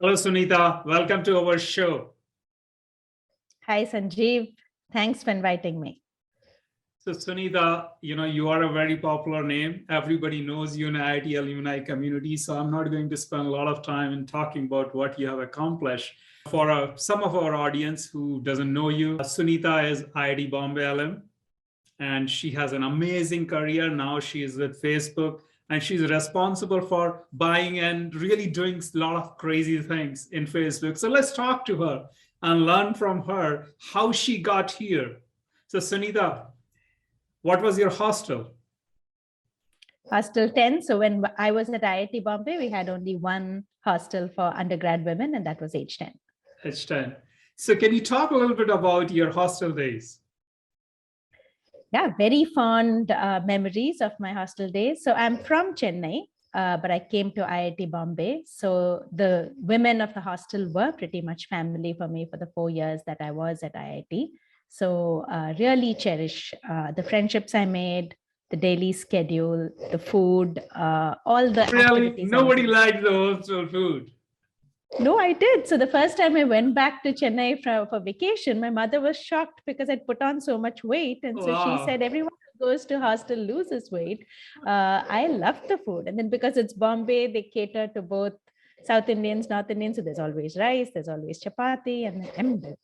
Hello, Sunita. Welcome to our show. Hi, Sanjiv. Thanks for inviting me. So, Sunita, you are a very popular name. Everybody knows you in the IIT alumni community. So, I'm not going to spend a lot of time in talking about what you have accomplished. For some of our audience who doesn't know you, Sunita is IIT Bombay alum, and she has an amazing career. Now she is with Facebook, and she's responsible for buying and really doing a lot of crazy things in Facebook. So let's talk to her and learn from her how she got here. So Sunita, what was your hostel? Hostel 10. So when I was at IIT Bombay, we had only one hostel for undergrad women, and that was age 10. Age 10. So can you talk a little bit about your hostel days? Yeah, very fond memories of my hostel days. So I'm from Chennai, but I came to IIT Bombay. So the women of the hostel were pretty much family for me for the 4 years that I was at IIT. So really cherish the friendships I made, the daily schedule, the food, all the Really, activities. nobody liked the hostel food. No, I did. So the first time I went back to Chennai for vacation, my mother was shocked because I'd put on so much weight. And so she said, everyone who goes to hostel loses weight. I love the food. And then because it's Bombay, they cater to both South Indians, North Indians. So there's always rice, there's always chapati, and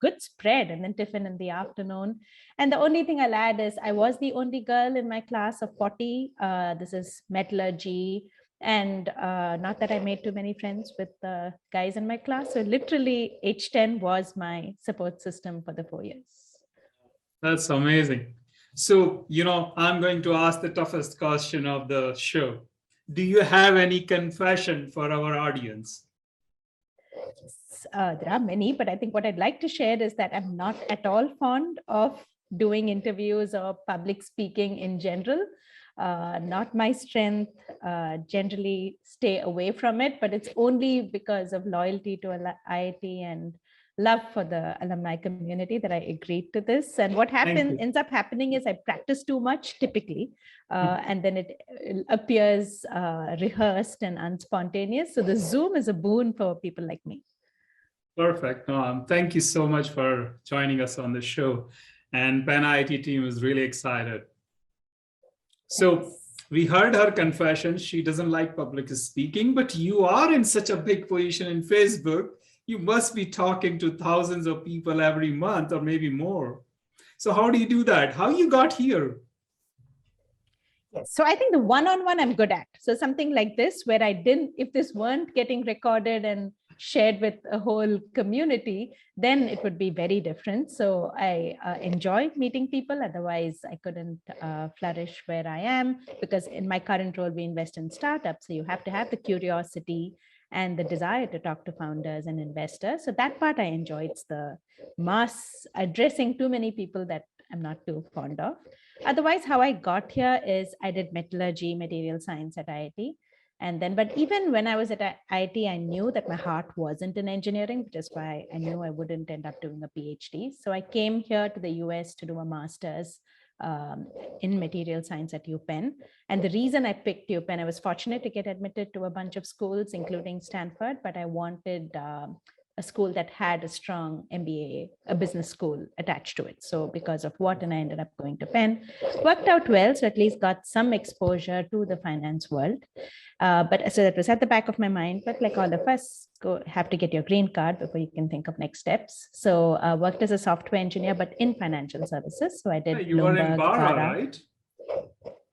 good spread, and then tiffin in the afternoon. And the only thing I'll add is I was the only girl in my class of 40. This is metallurgy. And not that I made too many friends with the guys in my class. So literally H10 was my support system for the 4 years. That's amazing. So, I'm going to ask the toughest question of the show. Do you have any confession for our audience? There are many, but I think what I'd like to share is that I'm not at all fond of doing interviews or public speaking in general. Not my strength, generally stay away from it, but it's only because of loyalty to IIT and love for the alumni community that I agreed to this. And what ends up happening is I practice too much typically, and then it appears rehearsed and unspontaneous. So the Zoom is a boon for people like me. Perfect. Thank you so much for joining us on the show. And PanIIT team is really excited. So we heard her confession. She doesn't like public speaking, but you are in such a big position in Facebook. You must be talking to thousands of people every month or maybe more. So how do you do that? How you got here? Yes. So I think the one-on-one I'm good at. So something like this, where if this weren't getting recorded and shared with a whole community, then it would be very different. So I enjoy meeting people. Otherwise, I couldn't flourish where I am, because in my current role, we invest in startups. So you have to have the curiosity and the desire to talk to founders and investors. So that part I enjoy. It's the mass addressing too many people that I'm not too fond of. Otherwise, how I got here is I did metallurgy, material science at IIT. And then, but even when I was at IIT, I knew that my heart wasn't in engineering, which is why I knew I wouldn't end up doing a PhD. So I came here to the US to do a master's in material science at UPenn. And the reason I picked UPenn, I was fortunate to get admitted to a bunch of schools, including Stanford, but I wanted a school that had a strong MBA, a business school attached to it. So because of what, and I ended up going to Penn. Worked out well, so at least got some exposure to the finance world. But so that was at the back of my mind, but like all of us, have to get your green card before you can think of next steps. So worked as a software engineer, but in financial services. So I did You were in Bara, right?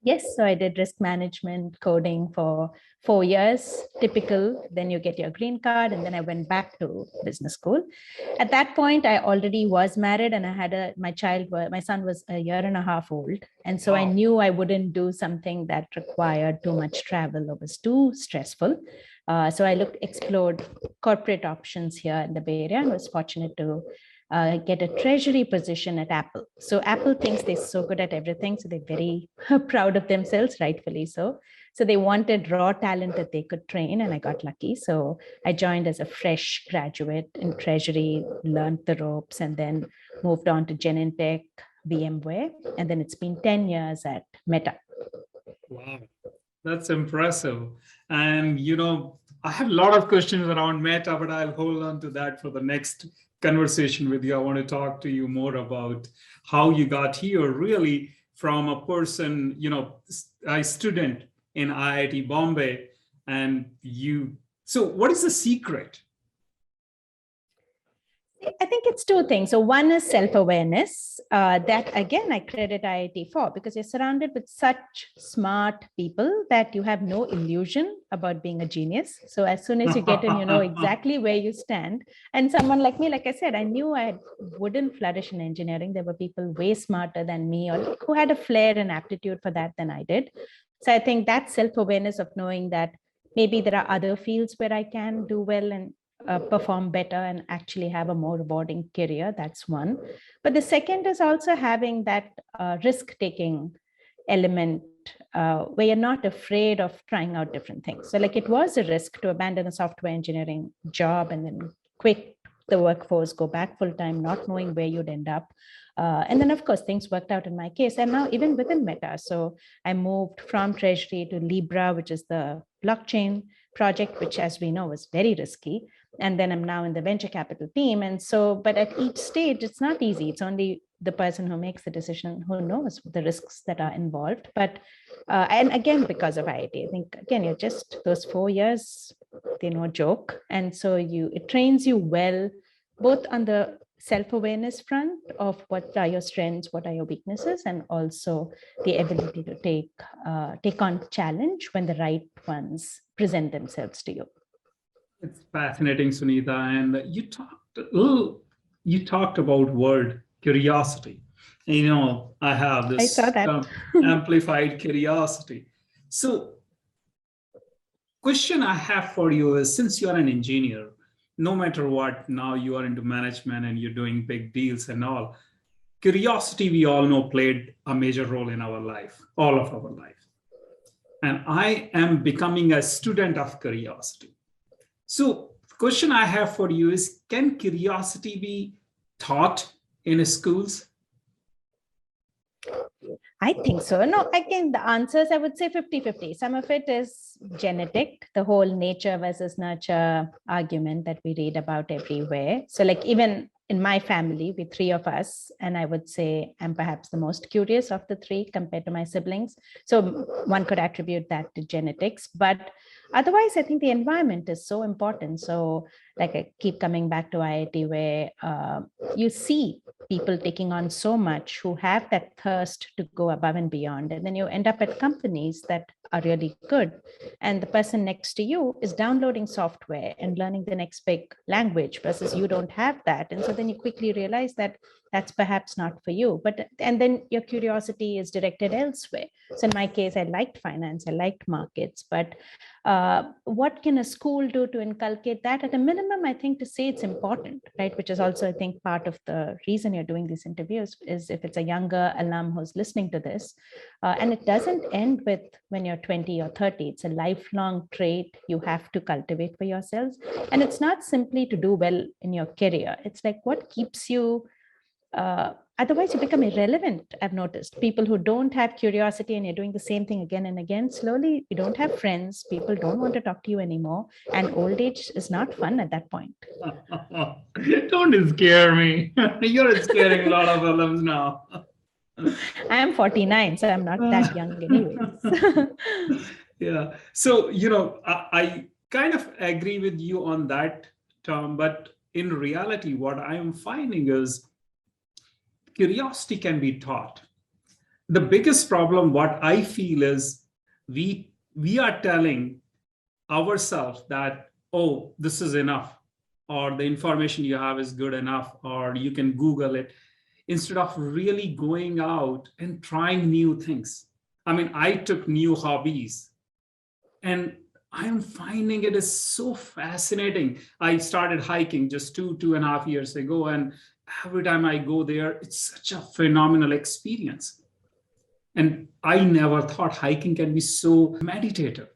Yes, so I did risk management coding for 4 years, typical. Then you get your green card, and then I went back to business school. At that point, I already was married, and I had my son was a year and a half old. And so I knew I wouldn't do something that required too much travel or was too stressful. So I explored corporate options here in the Bay Area and was fortunate to get a treasury position at Apple. So Apple thinks they're so good at everything. So they're very proud of themselves, rightfully so. So they wanted raw talent that they could train, and I got lucky. So I joined as a fresh graduate in treasury, learned the ropes, and then moved on to Genentech, VMware. And then it's been 10 years at Meta. Wow, that's impressive. And, I have a lot of questions around Meta, but I'll hold on to that for the next conversation with you. I want to talk to you more about how you got here, really from a person, a student in IIT Bombay, and you. So what is the secret? I think it's two things. So one is self-awareness. That again, I credit IIT for, because you're surrounded with such smart people that you have no illusion about being a genius. So as soon as you get in, you know exactly where you stand. And someone like me, like I said, I knew I wouldn't flourish in engineering. There were people way smarter than me, or who had a flair and aptitude for that than I did. So I think that self-awareness of knowing that maybe there are other fields where I can do well and perform better and actually have a more rewarding career. That's one. But the second is also having that risk-taking element where you're not afraid of trying out different things. So like it was a risk to abandon a software engineering job and then quit the workforce, go back full-time, not knowing where you'd end up. And then, of course, things worked out in my case. And now even within Meta, so I moved from Treasury to Libra, which is the blockchain project, which, as we know, was very risky. And then I'm now in the venture capital team. And so, but at each stage, it's not easy. It's only the person who makes the decision who knows the risks that are involved. But, and again, because of IIT, I think, again, you're just those 4 years, they're no joke. And so it trains you well, both on the self-awareness front of what are your strengths, what are your weaknesses, and also the ability to take on challenge when the right ones present themselves to you. It's fascinating, Sunita. And you talked about word curiosity. I have this amplified curiosity. So question I have for you is, since you're an engineer, no matter what, now you are into management and you're doing big deals and all, curiosity, we all know, played a major role in our life, all of our life. And I am becoming a student of curiosity. So the question I have for you is, can curiosity be taught in schools? I think so. No, again, the answers, I would say 50-50. Some of it is genetic, the whole nature versus nurture argument that we read about everywhere. So like even in my family, with 3 of us, and I would say I'm perhaps the most curious of the 3 compared to my siblings. So one could attribute that to genetics, but otherwise, I think the environment is so important. So like I keep coming back to IIT, where you see people taking on so much, who have that thirst to go above and beyond. And then you end up at companies that are really good. And the person next to you is downloading software and learning the next big language versus you don't have that. And so then you quickly realize that that's perhaps not for you. And then your curiosity is directed elsewhere. So in my case, I liked finance, I liked markets, but what can a school do to inculcate that? At a minimum, I think to say it's important, right? Which is also, I think, part of the reason you're doing these interviews is if it's a younger alum who's listening to this, and it doesn't end with when you're 20 or 30, it's a lifelong trait you have to cultivate for yourselves. And it's not simply to do well in your career. It's like what keeps you otherwise you become irrelevant. I've noticed people who don't have curiosity and you're doing the same thing again and again, slowly you don't have friends, people don't want to talk to you anymore, and old age is not fun at that point. Don't scare me. You're scaring a lot of alums now. I am 49, so I'm not that young anyways. Yeah. So, I kind of agree with you on that, Tom, but in reality, what I am finding is curiosity can be taught. The biggest problem, what I feel, is we are telling ourselves that, oh, this is enough, or the information you have is good enough, or you can Google it, instead of really going out and trying new things. I mean, I took new hobbies, and I'm finding it is so fascinating. I started hiking just 2.5 years ago, and every time I go there, it's such a phenomenal experience. And I never thought hiking can be so meditative.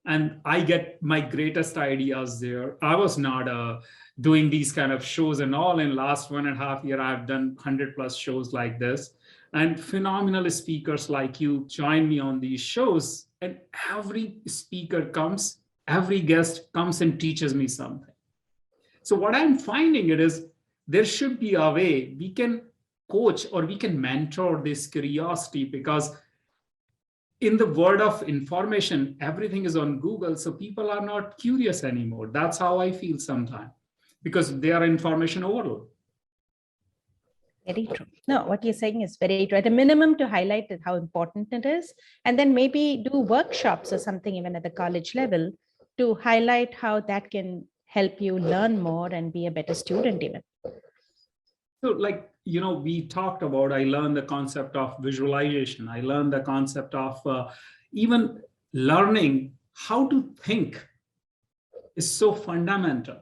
And I get my greatest ideas there. I was not doing these kind of shows and all. In last 1.5 years, I've done 100+ shows like this. And phenomenal speakers like you join me on these shows. And every speaker comes every guest comes and teaches me something. So what I'm finding it is there should be a way we can coach or we can mentor this curiosity, because in the world of information, everything is on Google. So people are not curious anymore. That's how I feel sometimes, because they are information overload. Very true. No, what you're saying is very true. At a minimum, to highlight how important it is, and then maybe do workshops or something even at the college level to highlight how that can help you learn more and be a better student even. So like, we talked about, I learned the concept of visualization. I learned the concept of even learning how to think is so fundamental.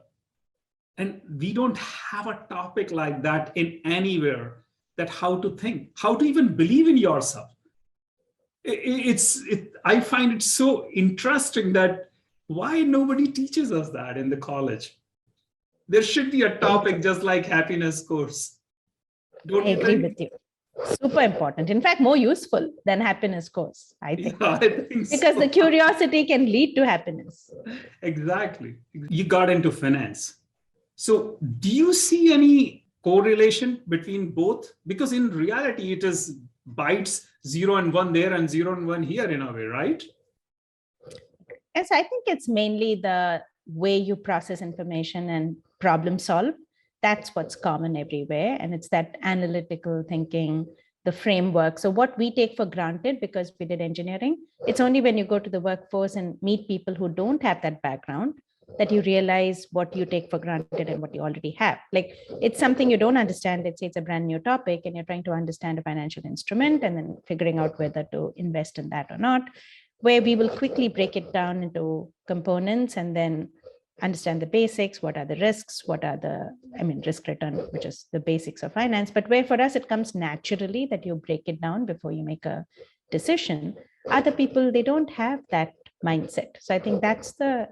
And we don't have a topic like that in anywhere, that how to think, how to even believe in yourself. I find it so interesting that why nobody teaches us that in the college. There should be a topic just like happiness course. I agree with you. Super important. In fact, more useful than happiness course, I think. Yeah, I think because so. The curiosity can lead to happiness. Exactly. You got into finance. So do you see any correlation between both? Because in reality, it is bytes 0 and 1 there and 0 and 1 here in a way, right? Yes, I think it's mainly the way you process information and problem solve. That's what's common everywhere. And it's that analytical thinking, the framework. So what we take for granted because we did engineering, it's only when you go to the workforce and meet people who don't have that background that you realize what you take for granted and what you already have. Like, it's something you don't understand. Let's say it's a brand new topic and you're trying to understand a financial instrument and then figuring out whether to invest in that or not, where we will quickly break it down into components and then understand the basics. What are the risks? What are the, risk return, which is the basics of finance. But where for us, it comes naturally that you break it down before you make a decision. Other people, they don't have that mindset. So I think that's the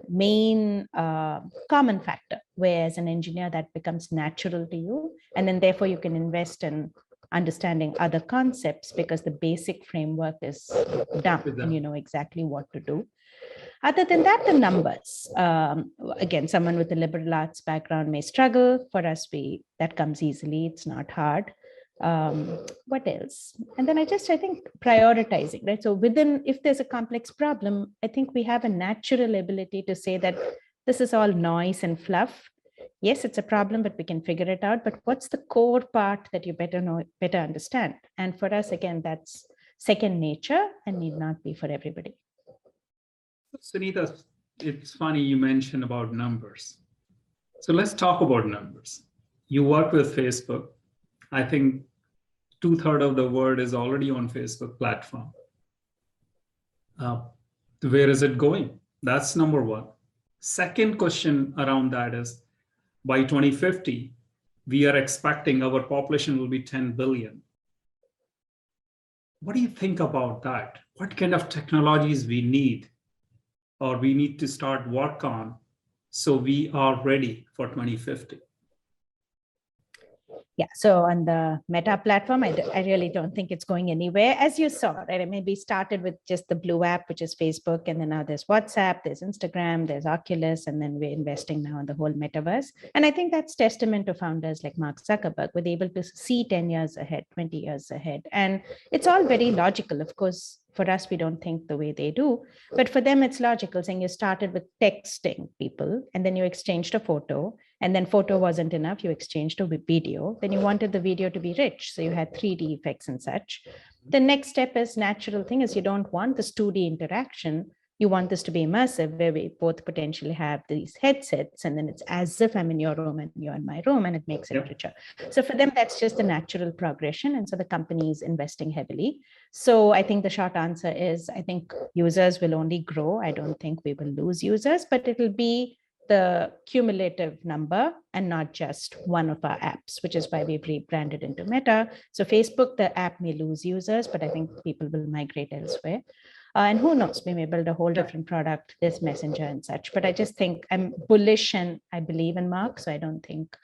main common factor, where as an engineer that becomes natural to you, and then therefore you can invest in understanding other concepts because the basic framework is done and you know exactly what to do. Other than that, the numbers, again, someone with a liberal arts background may struggle. For us, that comes easily. It's not hard. What else? And then I think prioritizing, right? So if there's a complex problem, I think we have a natural ability to say that this is all noise and fluff. Yes, it's a problem, but we can figure it out. But what's the core part that you better understand? And for us, again, that's second nature and need not be for everybody. Sunita, it's funny you mentioned about numbers. So let's talk about numbers. You work with Facebook. I think 2/3 of the world is already on Facebook platform. Where is it going? That's number one. Second question around that is, by 2050, we are expecting our population will be 10 billion. What do you think about that? What kind of technologies we need, or we need to start work on, so we are ready for 2050? Yeah, so on the Meta platform, I really don't think it's going anywhere. As you saw, right? I maybe started with just the blue app, which is Facebook, and then now there's WhatsApp, there's Instagram, there's Oculus, and then we're investing now in the whole metaverse. And I think that's testament to founders like Mark Zuckerberg, with able to see 10 years ahead, 20 years ahead. And it's all very logical. Of course, for us, we don't think the way they do, but for them, it's logical, saying you started with texting people, and then you exchanged a photo, and then photo wasn't enough, you exchanged a video, then you wanted the video to be rich, so you had 3D effects and such. The next step is natural thing is you don't want this 2D interaction, you want this to be immersive, where we both potentially have these headsets, and then it's as if I'm in your room and you're in my room, and it makes it richer. So for them, that's just a natural progression. And so the company is investing heavily. So I think the short answer is, I think users will only grow. I don't think we will lose users, but it will be the cumulative number and not just one of our apps, which is why we've rebranded into Meta. So Facebook, the app may lose users, but I think people will migrate elsewhere. And who knows, we may build a whole different product, this messenger and such. But I just think I'm bullish and I believe in Mark. So I don't think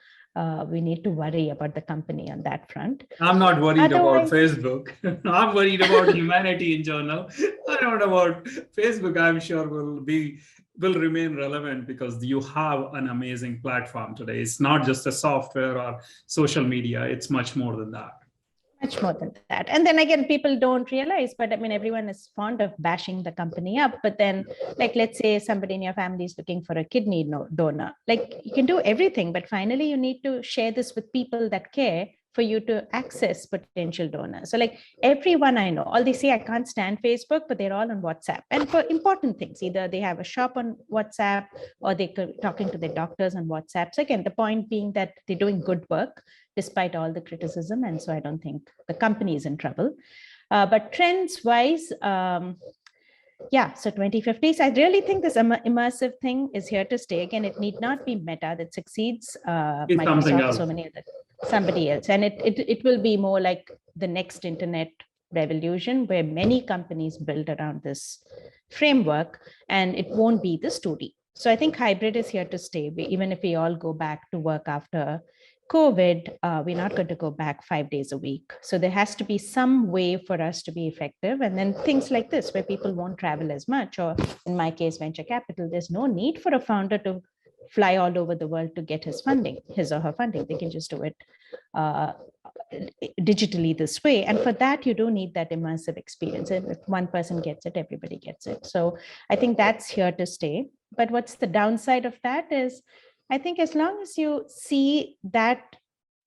we need to worry about the company on that front. I'm not worried about Otherwise, Facebook. I'm worried about humanity in general. I don't know about Facebook. I'm sure will remain relevant because you have an amazing platform today. It's not just a software or social media. It's much more than that. much more than that. And then again, people don't realize, but I mean, everyone is fond of bashing the company up. But then, like, let's say somebody in your family is looking for a kidney donor. Like, you can do everything, but finally, you need to share this with people that care for you to access potential donors. So like everyone I know, all they say, I can't stand Facebook, but they're all on WhatsApp. And for important things, either they have a shop on WhatsApp or they're talking to their doctors on WhatsApp. So again, the point being that they're doing good work despite all the criticism. And so I don't think the company is in trouble. But trends wise, yeah, so 2050s, I really think this immersive thing is here to stay. Again, it need not be Meta that succeeds, Microsoft, so many other, somebody else. And it will be more like the next internet revolution where many companies build around this framework, and it won't be the story. So I think hybrid is here to stay. Even if we all go back to work after COVID, we're not going to go back 5 days a week. So there has to be some way for us to be effective. And then things like this, where people won't travel as much, or in my case, venture capital, there's no need for a founder to fly all over the world to get his or her funding. They can just do it digitally this way. And for that, you do need that immersive experience. And if one person gets it, everybody gets it. So I think that's here to stay. But what's the downside of that is, I think as long as you see that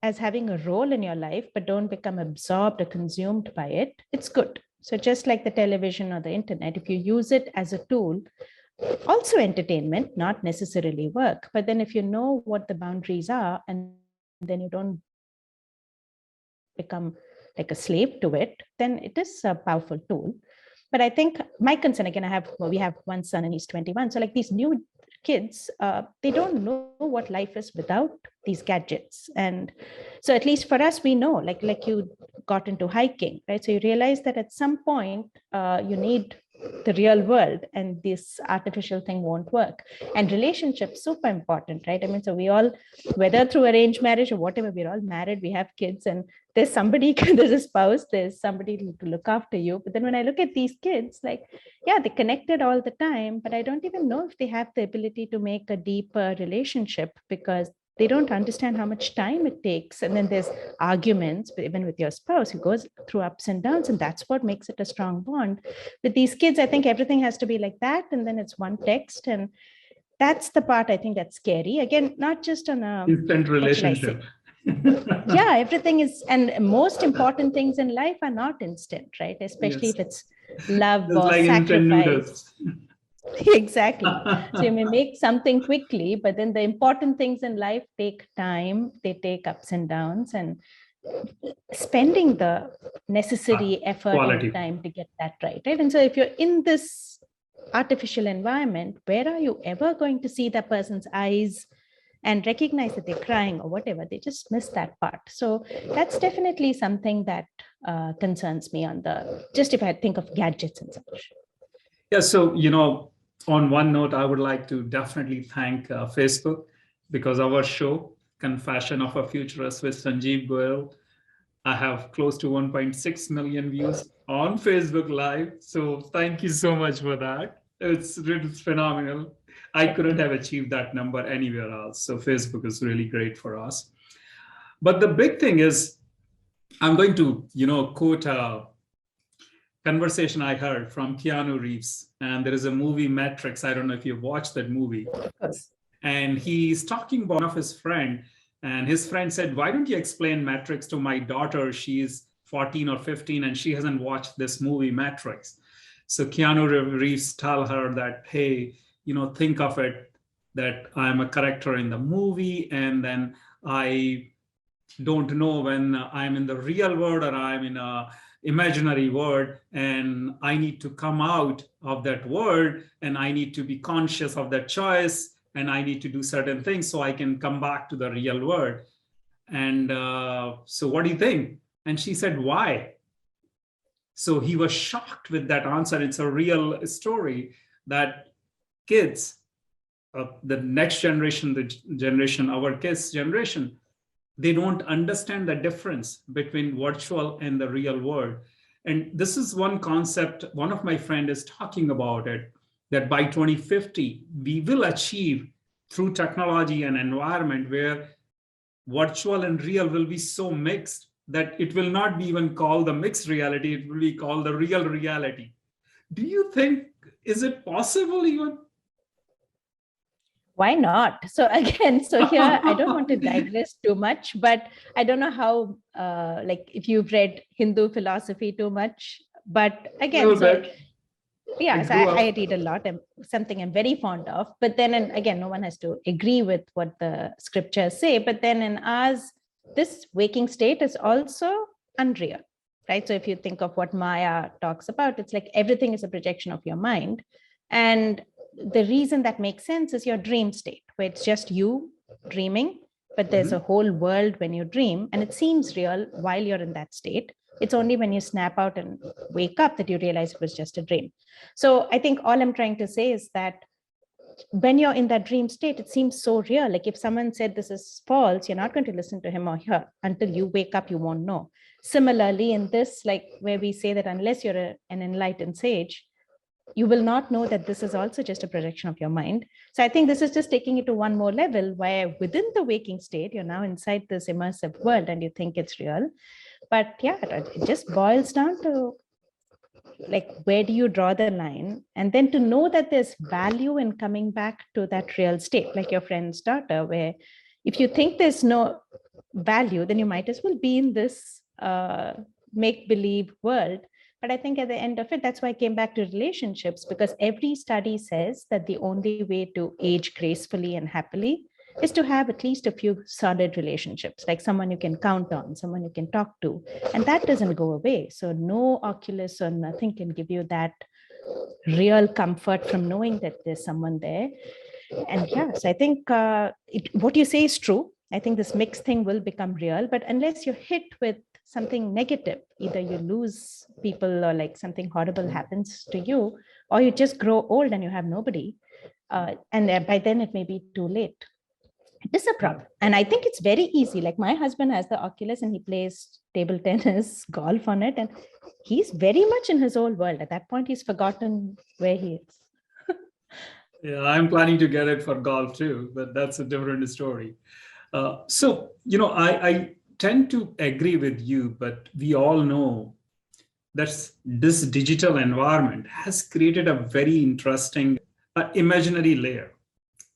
as having a role in your life, but don't become absorbed or consumed by it, it's good. So just like the television or the internet, if you use it as a tool, also entertainment, not necessarily work. But then if you know what the boundaries are, and then you don't become like a slave to it, then it is a powerful tool. But I think my concern, again, we have one son and he's 21. So like these new kids, they don't know what life is without these gadgets. And so at least for us, we know, like you got into hiking, right? So you realize that at some point you need the real world, and this artificial thing won't work. And relationships, super important, right? I mean, so we all, whether through arranged marriage or whatever, we're all married, we have kids, and there's somebody, there's a spouse, there's somebody to look after you. But then when I look at these kids, like, yeah, they're connected all the time, but I don't even know if they have the ability to make a deeper relationship, because they don't understand how much time it takes. And then there's arguments, even with your spouse, who goes through ups and downs, and that's what makes it a strong bond. With these kids, I think everything has to be like that, and then it's one text, and that's the part I think that's scary. Again, not just on a instant relationship. Yeah, everything is, and most important things in life are not instant, right? Especially if it's love or like sacrifice. Exactly. So you may make something quickly, but then the important things in life take time, they take ups and downs, and spending the necessary effort and time to get that right? And so if you're in this artificial environment, where are you ever going to see that person's eyes and recognize that they're crying or whatever? They just miss that part. So that's definitely something that concerns me just if I think of gadgets and such. Yeah, so, on one note, I would like to definitely thank Facebook, because our show, Confession of a Futurist with Sanjiv Goyal, I have close to 1.6 million views on Facebook Live. So thank you so much for that. It's phenomenal. I couldn't have achieved that number anywhere else. So Facebook is really great for us. But the big thing is, I'm going to, quote a conversation I heard from Keanu Reeves, and there is a movie, Matrix. I don't know if you've watched that movie. Yes. And he's talking about one of his friend, and his friend said, "Why don't you explain Matrix to my daughter? She's 14 or 15 and she hasn't watched this movie, Matrix." So Keanu Reeves tell her that, hey, think of it that I'm a character in the movie, and then I don't know when I'm in the real world or I'm in a imaginary world, and I need to come out of that world, and I need to be conscious of that choice, and I need to do certain things so I can come back to the real world. And so what do you think? And she said, why? So he was shocked with that answer. It's a real story that kids, the next generation, our kids' generation, They don't understand the difference between virtual and the real world. And this is one concept, one of my friends is talking about it, that by 2050, we will achieve through technology and environment where virtual and real will be so mixed that it will not be even called the mixed reality, it will be called the real reality. Do you think, is it possible even? Why not? So again, so here I don't want to digress too much, but I don't know how, like if you've read Hindu philosophy too much, but again, so Bit. yeah, so I read a lot, and something I'm very fond of. But then, and again, no one has to agree with what the scriptures say. But then in ours, this waking state is also unreal, right? So if you think of what Maya talks about, it's like everything is a projection of your mind. And the reason that makes sense is your dream state, where it's just you dreaming, but there's a whole world when you dream, and it seems real while you're in that state. It's only when you snap out and wake up that you realize it was just a dream. So I think all I'm trying to say is that when you're in that dream state, it seems so real. Like if someone said this is false, you're not going to listen to him or her. Until you wake up, you won't know. Similarly, in this, like where we say that unless you're an enlightened sage, you will not know that this is also just a projection of your mind. So I think this is just taking it to one more level, where within the waking state, you're now inside this immersive world and you think it's real. But yeah, it just boils down to like, where do you draw the line? And then to know that there's value in coming back to that real state, like your friend's daughter, where if you think there's no value, then you might as well be in this make-believe world. But I think at the end of it, that's why I came back to relationships, because every study says that the only way to age gracefully and happily is to have at least a few solid relationships, like someone you can count on, someone you can talk to, and that doesn't go away. So no Oculus or nothing can give you that real comfort from knowing that there's someone there. And yes, I think what you say is true. I think this mixed thing will become real, but unless you're hit with something negative, either you lose people or like something horrible happens to you, or you just grow old and you have nobody, and by then it may be too late. It is a problem. And I think it's very easy. Like my husband has the Oculus and he plays table tennis, golf on it. And he's very much in his own world. At that point, he's forgotten where he is. Yeah, I'm planning to get it for golf too, but that's a different story. So, I tend to agree with you, but we all know that this digital environment has created a very interesting imaginary layer.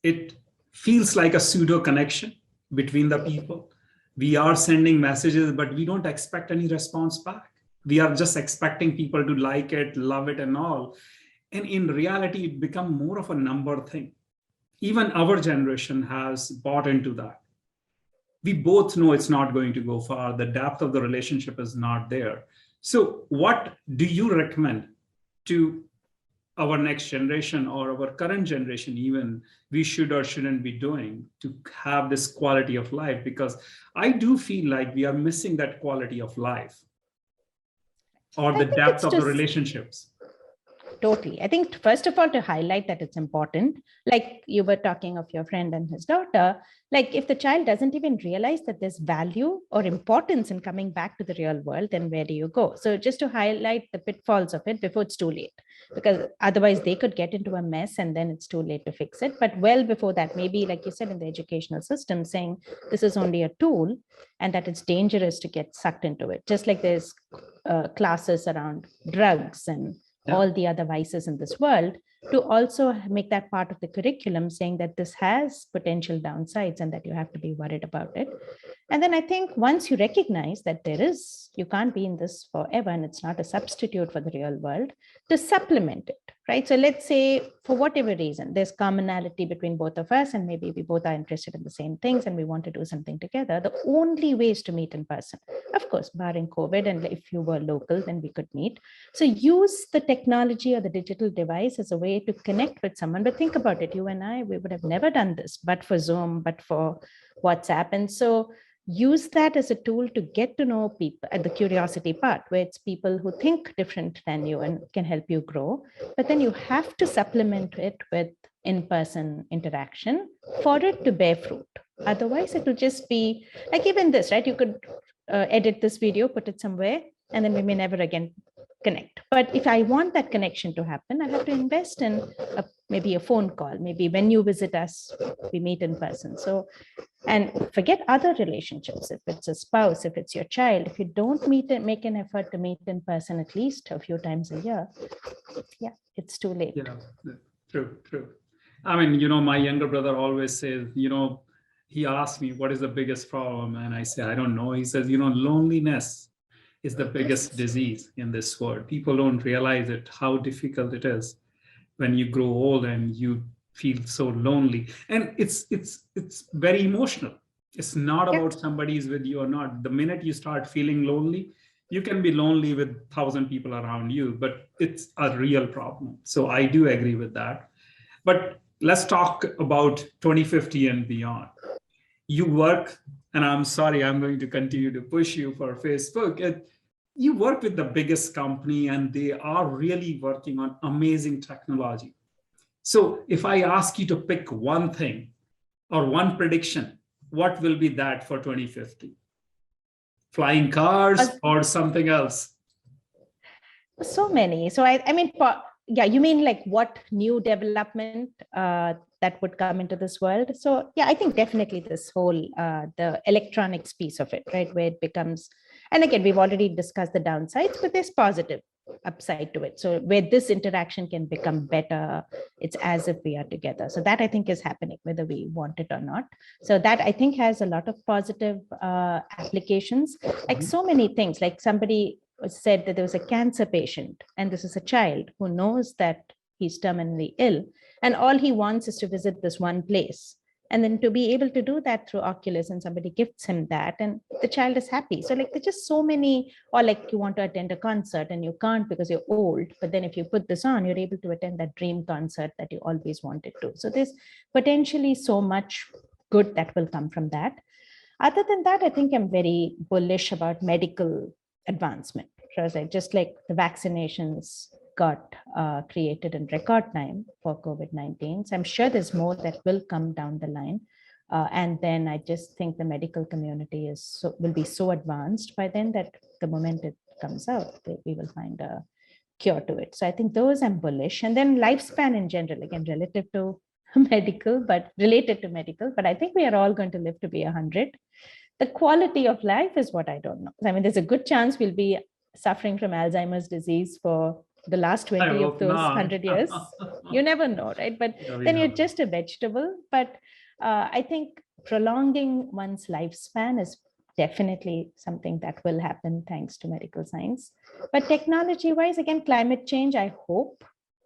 It feels like a pseudo connection between the people. We are sending messages, but we don't expect any response back. We are just expecting people to like it, love it, and all. And in reality, it becomes more of a number thing. Even our generation has bought into that. We both know it's not going to go far. The depth of the relationship is not there. So, what do you recommend to our next generation or our current generation, even we should or shouldn't be doing to have this quality of life? Because I do feel like we are missing that quality of life or the depth of the relationships. Totally. I think, first of all, to highlight that it's important, like you were talking of your friend and his daughter, like if the child doesn't even realize that there's value or importance in coming back to the real world, then where do you go? So just to highlight the pitfalls of it before it's too late, because otherwise they could get into a mess and then it's too late to fix it. But well before that, maybe like you said, in the educational system, saying this is only a tool and that it's dangerous to get sucked into it. Just like there's classes around drugs and all the other vices in this world, to also make that part of the curriculum, saying that this has potential downsides and that you have to be worried about it. And then I think once you recognize that you can't be in this forever and it's not a substitute for the real world, to supplement it, right? So let's say for whatever reason, there's commonality between both of us and maybe we both are interested in the same things and we want to do something together. The only way is to meet in person, of course, barring COVID. And if you were local, then we could meet. So use the technology or the digital device as a way to connect with someone. But think about it, you and I, we would have never done this, but for Zoom, but for WhatsApp. And so use that as a tool to get to know people at the curiosity part, where it's people who think different than you and can help you grow. But then you have to supplement it with in-person interaction for it to bear fruit. Otherwise, it will just be like even this, right? You could edit this video, put it somewhere, and then we may never again connect. But if I want that connection to happen, I have to invest in maybe a phone call. Maybe when you visit us, we meet in person. So, and forget other relationships. If it's a spouse, if it's your child, if you don't make an effort to meet in person at least a few times a year, yeah, it's too late. Yeah, true. I mean, my younger brother always says, he asked me, what is the biggest problem? And I say, I don't know. He says, loneliness is the biggest disease in this world. People don't realize it, how difficult it is when you grow old and you feel so lonely. And it's very emotional. It's not about somebody is with you or not. The minute you start feeling lonely, you can be lonely with 1,000 people around you, but it's a real problem. So I do agree with that. But let's talk about 2050 and beyond. You work, and I'm sorry, I'm going to continue to push you for Facebook. You work with the biggest company, and they are really working on amazing technology. So if I ask you to pick one thing or one prediction, what will be that for 2050? Flying cars or something else? So many. So I mean, yeah, you mean like what new development that would come into this world? So yeah, I think definitely this whole the electronics piece of it, right, where it becomes, and again, we've already discussed the downsides, but there's positive upside to it. So where this interaction can become better, it's as if we are together. So that I think is happening, whether we want it or not. So that I think has a lot of positive applications, like so many things. Like somebody said that there was a cancer patient, and this is a child who knows that he's terminally ill, and all he wants is to visit this one place. And then to be able to do that through Oculus, and somebody gifts him that, and the child is happy. So like there's just so many, or like you want to attend a concert and you can't because you're old, but then if you put this on, you're able to attend that dream concert that you always wanted to. So there's potentially so much good that will come from that. Other than that, I think I'm very bullish about medical advancement. Just like the vaccinations got created in record time for COVID-19. So I'm sure there's more that will come down the line. And then I just think the medical community will be so advanced by then that the moment it comes out, we will find a cure to it. So I think those I'm bullish. And then lifespan in general, again, relative to medical, but related to medical. But I think we are all going to live to be 100. The quality of life is what I don't know. I mean, there's a good chance we'll be suffering from Alzheimer's disease for the last 20 of those 100 years. You never know, right? But then you're just a vegetable. But I think prolonging one's lifespan is definitely something that will happen thanks to medical science. But technology-wise, again, climate change, I hope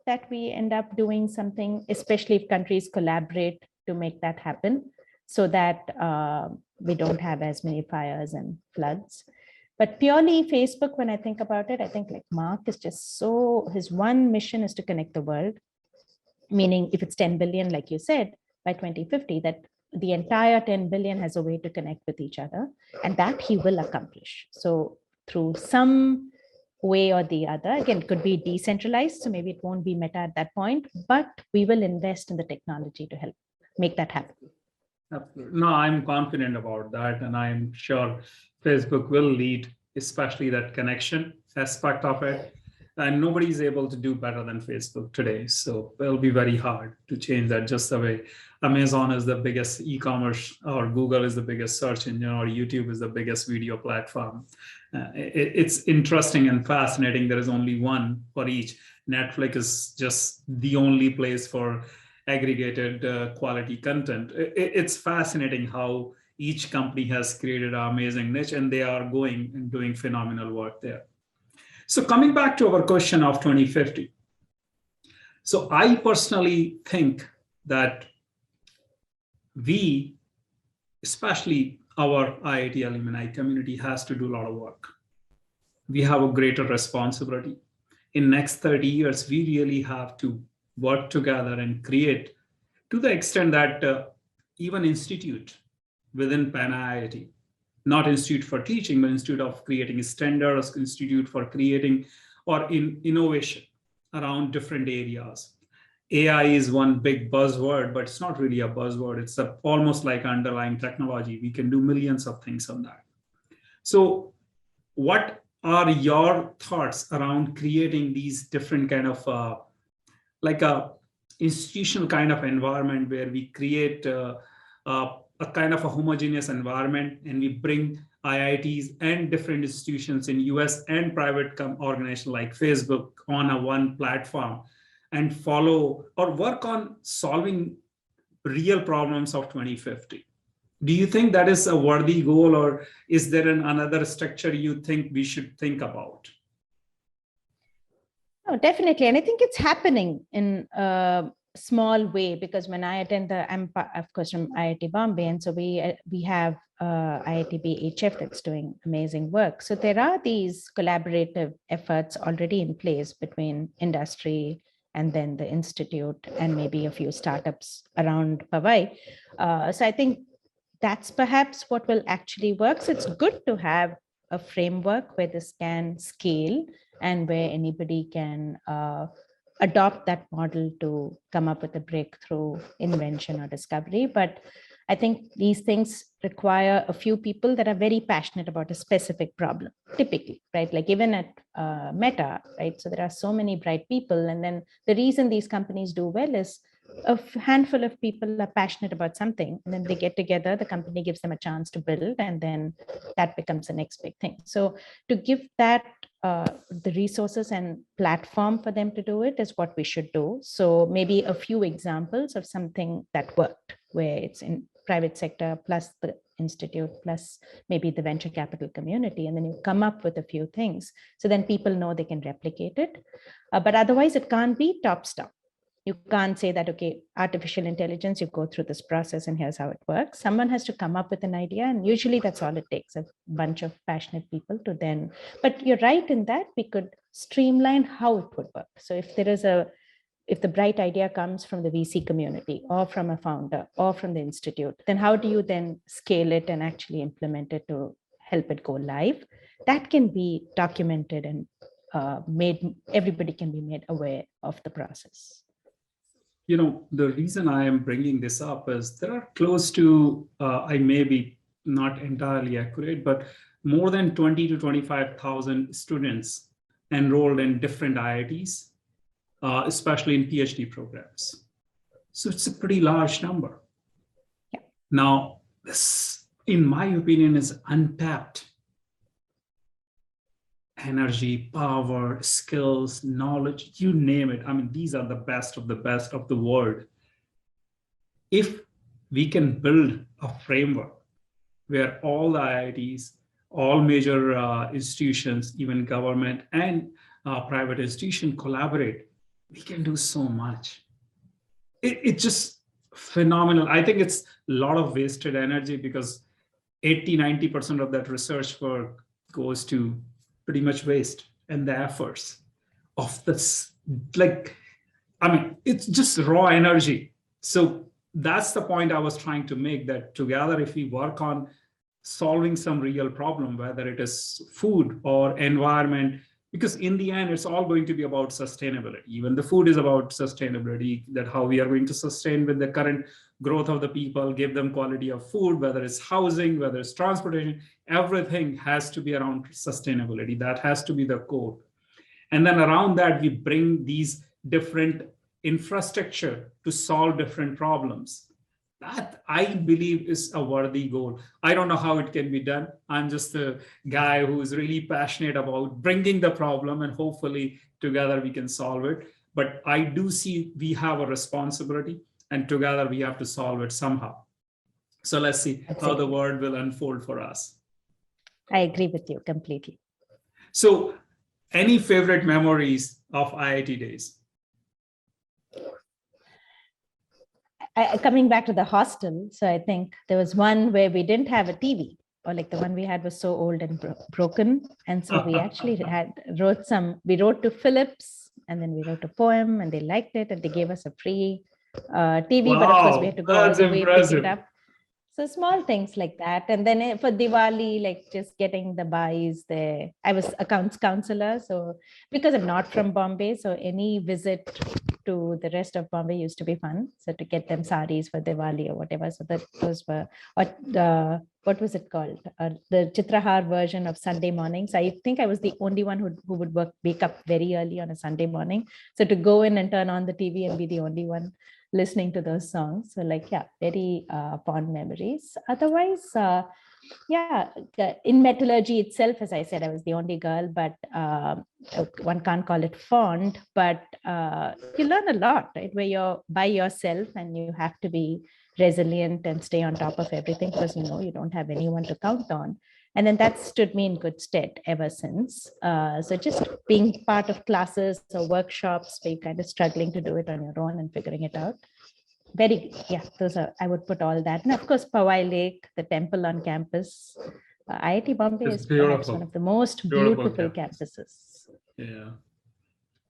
that we end up doing something, especially if countries collaborate to make that happen, so that we don't have as many fires and floods. But purely Facebook, when I think about it, I think like Mark is just his one mission is to connect the world, meaning if it's 10 billion, like you said, by 2050, that the entire 10 billion has a way to connect with each other, and that he will accomplish. So through some way or the other, again, it could be decentralized, so maybe it won't be Meta at that point, but we will invest in the technology to help make that happen. Absolutely. No, I'm confident about that. And I'm sure Facebook will lead, especially that connection aspect of it. And nobody's able to do better than Facebook today. So it'll be very hard to change that, just the way Amazon is the biggest e-commerce, or Google is the biggest search engine, or YouTube is the biggest video platform. It's interesting and fascinating. There is only one for each. Netflix is just the only place for aggregated quality content. It's fascinating how each company has created an amazing niche, and they are going and doing phenomenal work there. So coming back to our question of 2050. So I personally think that we, especially our IIT alumni community, has to do a lot of work. We have a greater responsibility. In next 30 years, we really have to work together and create, to the extent that even institute within PanIIT, not institute for teaching, but institute of creating standards, institute for creating or in innovation around different areas. AI is one big buzzword, but it's not really a buzzword. It's almost like underlying technology. We can do millions of things on that. So what are your thoughts around creating these different kind of like a institutional kind of environment where we create a kind of a homogeneous environment, and we bring IITs and different institutions in US and private organizations like Facebook on a one platform and follow or work on solving real problems of 2050? Do you think that is a worthy goal, or is there another structure you think we should think about? Oh, definitely. And I think it's happening in a small way, because when I attend I'm of course from IIT Bombay, and so we have IIT BHF that's doing amazing work. So there are these collaborative efforts already in place between industry and then the institute and maybe a few startups around Powai. So I think that's perhaps what will actually work. So it's good to have a framework where this can scale and where anybody can adopt that model to come up with a breakthrough invention or discovery. But I think these things require a few people that are very passionate about a specific problem, typically, right? Like even at Meta, right? So there are so many bright people. And then the reason these companies do well is a handful of people are passionate about something, and then they get together, the company gives them a chance to build, and then that becomes the next big thing. So to give that the resources and platform for them to do it is what we should do. So maybe a few examples of something that worked, where it's in private sector plus the institute plus maybe the venture capital community, and then you come up with a few things, so then people know they can replicate it. But otherwise it can't be top-down. You can't say that, okay, artificial intelligence, you go through this process and here's how it works. Someone has to come up with an idea, and usually that's all it takes, a bunch of passionate people to then, but you're right in that we could streamline how it would work. So if the bright idea comes from the VC community or from a founder or from the institute, then how do you then scale it and actually implement it to help it go live? That can be documented and everybody can be made aware of the process. You know, the reason I am bringing this up is there are close to, I may be not entirely accurate, but more than 20 to 25,000 students enrolled in different IITs, especially in PhD programs. So it's a pretty large number. Yeah. Now, this, in my opinion, is untapped energy, power, skills, knowledge, you name it. I mean, these are the best of the world. If we can build a framework where all the IITs, all major institutions, even government and private institutions collaborate, we can do so much. It's just phenomenal. I think it's a lot of wasted energy, because 80–90% of that research work goes to pretty much waste, and the efforts of this, like, I mean, it's just raw energy. So that's the point I was trying to make, that together, if we work on solving some real problem, whether it is food or environment, because in the end, it's all going to be about sustainability. Even the food is about sustainability, that how we are going to sustain with the current growth of the people, give them quality of food, whether it's housing, whether it's transportation, everything has to be around sustainability. That has to be the core. And then around that, we bring these different infrastructure to solve different problems. That, I believe, is a worthy goal. I don't know how it can be done. I'm just a guy who is really passionate about bringing the problem, and hopefully together we can solve it. But I do see we have a responsibility, and together we have to solve it somehow. So let's see how the world will unfold for us. I agree with you completely. So any favorite memories of IIT days? Coming back to the hostel, so I think there was one where we didn't have a TV, or like the one we had was so old and broken. And so we actually we wrote to Philips, and then we wrote a poem, and they liked it, and they gave us a free TV. Wow, but of course we had to go all the way pick it up. So small things like that. And then for Diwali, like just getting the buys there. I was accounts counselor. So because I'm not from Bombay, so any visit to the rest of Bombay used to be fun. So to get them saris for Diwali or whatever. So that those were, or what was it called? The Chitrahar version of Sunday mornings. I think I was the only one who would wake up very early on a Sunday morning. So to go in and turn on the TV and be the only one listening to those songs. So like, yeah, very fond memories. Otherwise, yeah, in metallurgy itself, as I said, I was the only girl, but one can't call it fond, but you learn a lot, right? Where you're by yourself and you have to be resilient and stay on top of everything because you don't have anyone to count on. And then that stood me in good stead ever since. So just being part of classes or workshops where you're kind of struggling to do it on your own and figuring it out. Very, yeah, those are, I would put all that. And of course, Powai Lake, the temple on campus. IIT Bombay is perhaps one of the most beautiful campuses. Yeah.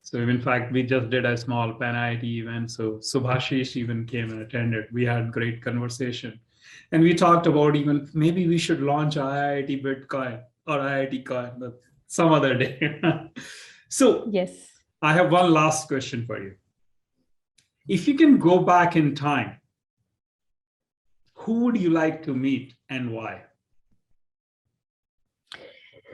So in fact, we just did a small PanIIT event. So Subhashish even came and attended. We had great conversation. And we talked about even maybe we should launch IIT Bitcoin or IIT Coin, but some other day. So yes, I have one last question for you. If you can go back in time, who would you like to meet and why?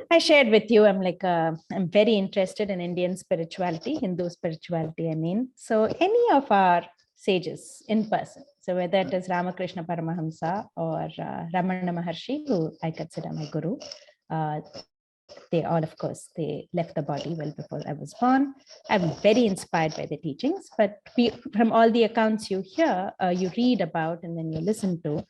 I shared with you, I'm very interested in Indian spirituality, Hindu spirituality, I mean. So any of our sages in person, so whether it is Ramakrishna Paramahamsa or Ramana Maharshi, who I consider my guru, they all, of course, they left the body well before I was born. I'm very inspired by the teachings, but from all the accounts you hear, you read about, and then you listen to,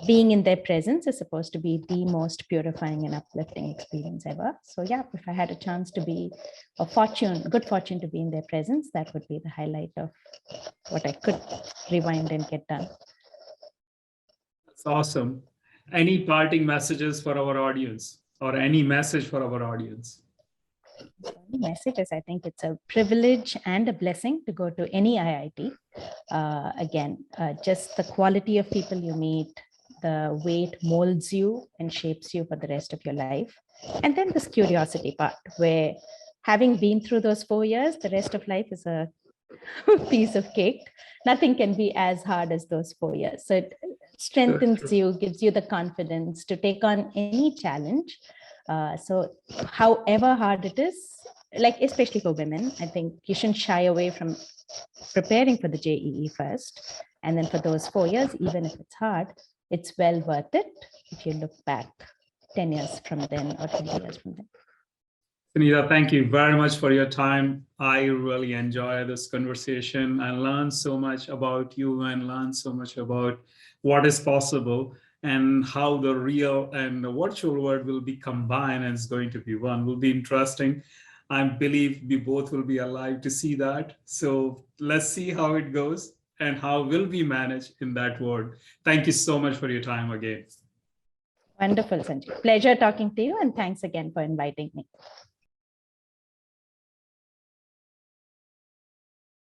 being in their presence is supposed to be the most purifying and uplifting experience ever. So yeah, if I had a chance to be good fortune to be in their presence, that would be the highlight of what I could rewind and get done. That's awesome. Any parting messages for our audience or any message for our audience? The message is, I think it's a privilege and a blessing to go to any IIT. Again, just the quality of people you meet, the way it molds you and shapes you for the rest of your life. And then this curiosity part, where having been through those 4 years, the rest of life is a piece of cake. Nothing can be as hard as those 4 years. So it strengthens you, gives you the confidence to take on any challenge. So however hard it is, like especially for women, I think you shouldn't shy away from preparing for the JEE first. And then for those 4 years, even if it's hard, it's well worth it if you look back 10 years from then or 20 years from then. Sunita, thank you very much for your time. I really enjoy this conversation. I learned so much about you and learned so much about what is possible and how the real and the virtual world will be combined and it's going to be one. Will be interesting. I believe we both will be alive to see that. So let's see how it goes and how will we manage in that world. Thank you so much for your time again. Wonderful, Sanjiv. Pleasure talking to you, and thanks again for inviting me.